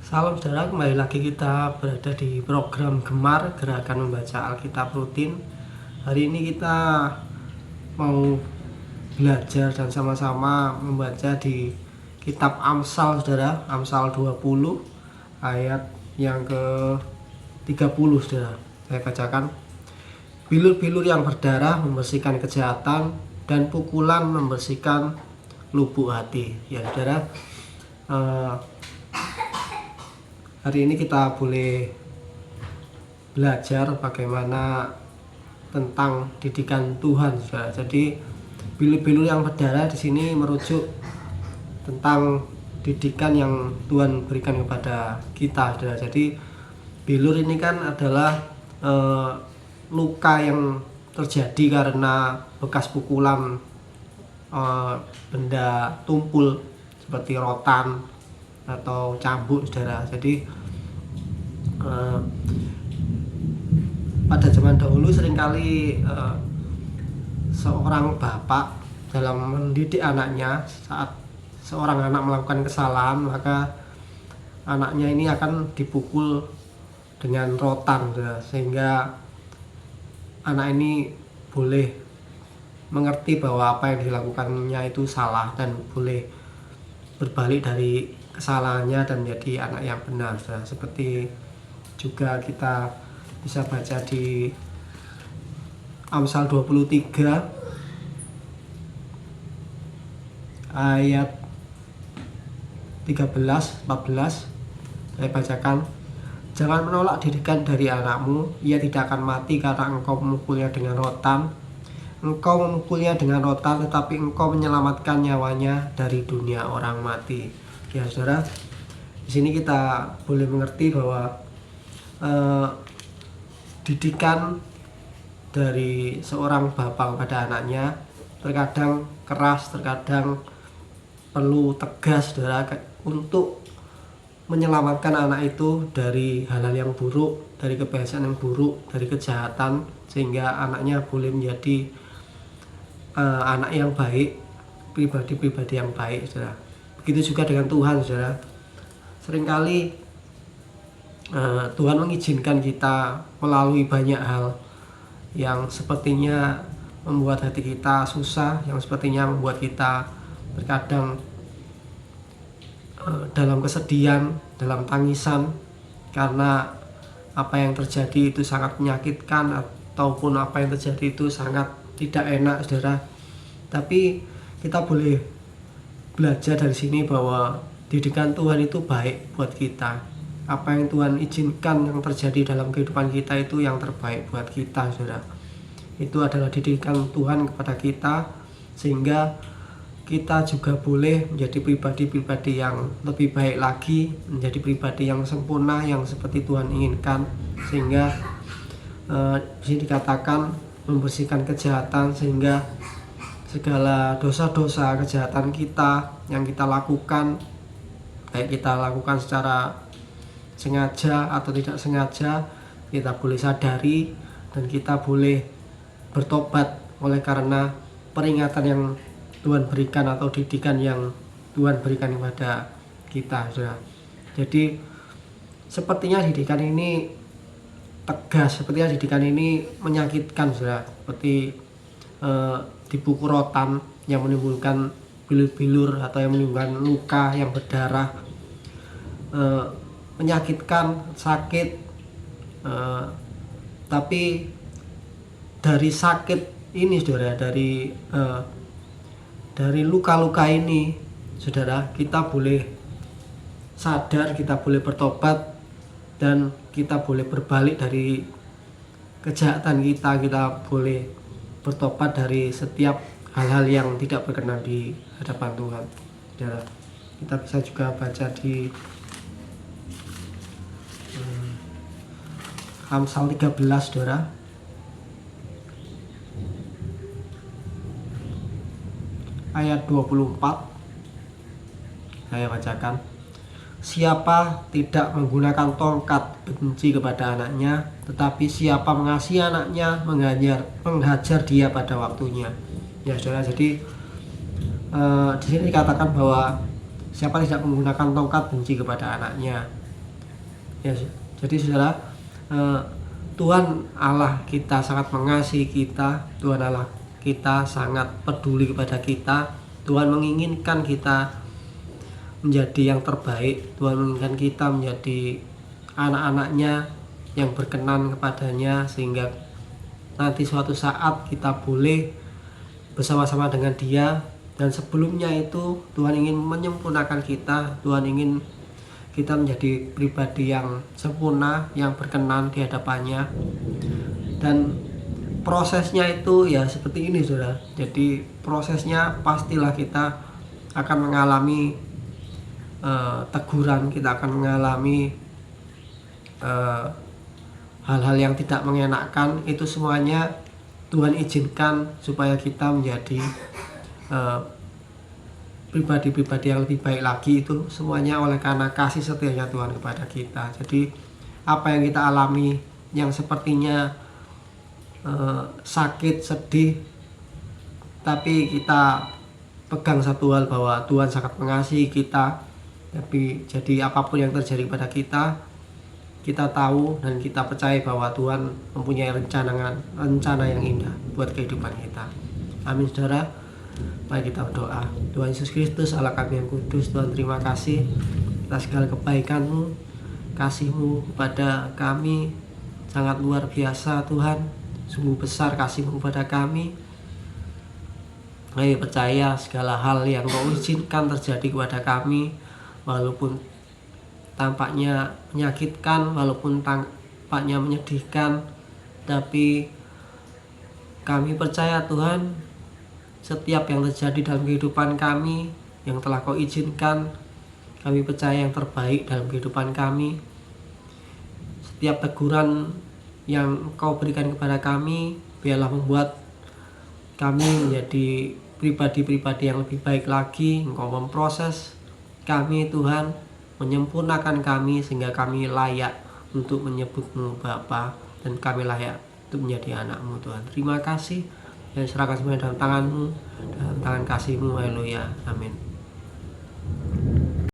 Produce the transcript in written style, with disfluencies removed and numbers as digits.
Salam saudara, kembali lagi kita berada di program Gemar Gerakan Membaca Alkitab Rutin. Hari ini kita mau belajar dan sama-sama membaca di kitab Amsal saudara, Amsal 20 ayat yang ke-30 saudara. Saya bacakan. Bilur-bilur yang berdarah membersihkan kejahatan, dan pukulan membersihkan lubuk hati. Ya saudara, hari ini kita boleh belajar bagaimana tentang didikan Tuhan, saudara. Jadi bilur-bilur yang berdarah di sini merujuk tentang didikan yang Tuhan berikan kepada kita, saudara. Jadi bilur ini kan adalah luka yang terjadi karena bekas pukulan benda tumpul seperti rotan atau cambuk, saudara. Jadi pada zaman dahulu seringkali seorang bapak dalam mendidik anaknya, saat seorang anak melakukan kesalahan, maka anaknya ini akan dipukul dengan rotan, saudara, sehingga anak ini boleh mengerti bahwa apa yang dilakukannya itu salah dan boleh berbalik dari kesalahannya dan menjadi anak yang benar, saudara. Seperti juga kita bisa baca di Amsal 23 ayat 13-14. Saya bacakan. Jangan menolak didikan dari anakmu, ia tidak akan mati karena engkau memukulnya dengan rotan. Engkau memukulnya dengan rotan, tetapi engkau menyelamatkan nyawanya dari dunia orang mati. Ya saudara, di sini kita boleh mengerti bahwa didikan dari seorang bapak kepada anaknya terkadang keras, terkadang perlu tegas, saudara, untuk menyelamatkan anak itu dari hal-hal yang buruk, dari kebiasaan yang buruk, dari kejahatan, sehingga anaknya boleh menjadi anak yang baik, pribadi-pribadi yang baik, saudara. Begitu juga dengan Tuhan, saudara. Seringkali Tuhan mengizinkan kita melalui banyak hal yang sepertinya membuat hati kita susah, yang sepertinya membuat kita terkadang dalam kesedihan, dalam tangisan, karena apa yang terjadi itu sangat menyakitkan, ataupun apa yang terjadi itu sangat tidak enak, saudara. Tapi kita boleh belajar dari sini bahwa didikan Tuhan itu baik buat kita. Apa yang Tuhan izinkan yang terjadi dalam kehidupan kita itu yang terbaik buat kita, saudara. Itu adalah didikan Tuhan kepada kita, sehingga kita juga boleh menjadi pribadi-pribadi yang lebih baik lagi, menjadi pribadi yang sempurna, yang seperti Tuhan inginkan. Sehingga di sini dikatakan membersihkan kejahatan, sehingga segala dosa-dosa kejahatan kita yang kita lakukan, baik kita lakukan secara sengaja atau tidak sengaja, kita boleh sadari dan kita boleh bertobat oleh karena peringatan yang Tuhan berikan atau didikan yang Tuhan berikan kepada kita, saudara. Jadi sepertinya didikan ini tegas, sepertinya didikan ini menyakitkan, saudara. Seperti dipukul rotan yang menimbulkan bilur-bilur atau yang menimbulkan luka yang berdarah, menyakitkan, sakit. Tapi dari sakit ini, saudara, dari luka-luka ini, saudara, kita boleh sadar, kita boleh bertobat, dan kita boleh berbalik dari kejahatan kita. Kita boleh bertobat dari setiap hal-hal yang tidak berkenan di hadapan Tuhan, saudara. Kita bisa juga baca di Amsal 13, saudara, ayat 24. Saya bacakan. Siapa tidak menggunakan tongkat benci kepada anaknya, tetapi siapa mengasihi anaknya menghajar dia pada waktunya. Ya saudara, jadi di sini dikatakan bahwa siapa tidak menggunakan tongkat benci kepada anaknya. Ya, jadi saudara, eh, Tuhan Allah kita sangat mengasihi kita, Tuhan Allah kita sangat peduli kepada kita. Tuhan menginginkan kita menjadi yang terbaik. Tuhan menginginkan kita menjadi anak-anaknya yang berkenan kepadanya, sehingga nanti suatu saat kita boleh bersama-sama dengan Dia. Dan sebelumnya itu Tuhan ingin menyempurnakan kita. Tuhan ingin kita menjadi pribadi yang sempurna, yang berkenan di hadapannya. Dan prosesnya itu ya seperti ini, saudara. Jadi prosesnya pastilah kita akan mengalami teguran, kita akan mengalami hal-hal yang tidak mengenakan. Itu semuanya Tuhan izinkan supaya kita menjadi pribadi-pribadi yang lebih baik lagi. Itu semuanya oleh karena kasih setianya Tuhan kepada kita. Jadi apa yang kita alami yang sepertinya sakit, sedih, tapi kita pegang satu hal, bahwa Tuhan sangat mengasihi kita. Tapi jadi apapun yang terjadi pada kita tahu dan kita percaya bahwa Tuhan mempunyai rencana yang indah buat kehidupan kita. Amin, saudara. Mari kita berdoa. Tuhan Yesus Kristus, Allah kami yang kudus, Tuhan terima kasih atas segala kebaikan-Mu, kasih-Mu kepada kami sangat luar biasa Tuhan. Sungguh besar kasih-Mu kepada kami. Kami percaya segala hal yang Kau izinkan terjadi kepada kami, walaupun tampaknya menyakitkan, walaupun tampaknya menyedihkan, tapi kami percaya Tuhan, setiap yang terjadi dalam kehidupan kami yang telah Kau izinkan, kami percaya yang terbaik dalam kehidupan kami. Setiap teguran yang Kau berikan kepada kami, biarlah membuat kami menjadi pribadi-pribadi yang lebih baik lagi. Engkau memproses kami Tuhan, menyempurnakan kami sehingga kami layak untuk menyebut-Mu Bapa, dan kami layak untuk menjadi anak-Mu Tuhan. Terima kasih, dan serahkan semuanya dalam tangan-Mu, dalam tangan kasih-Mu. Haleluya, amin.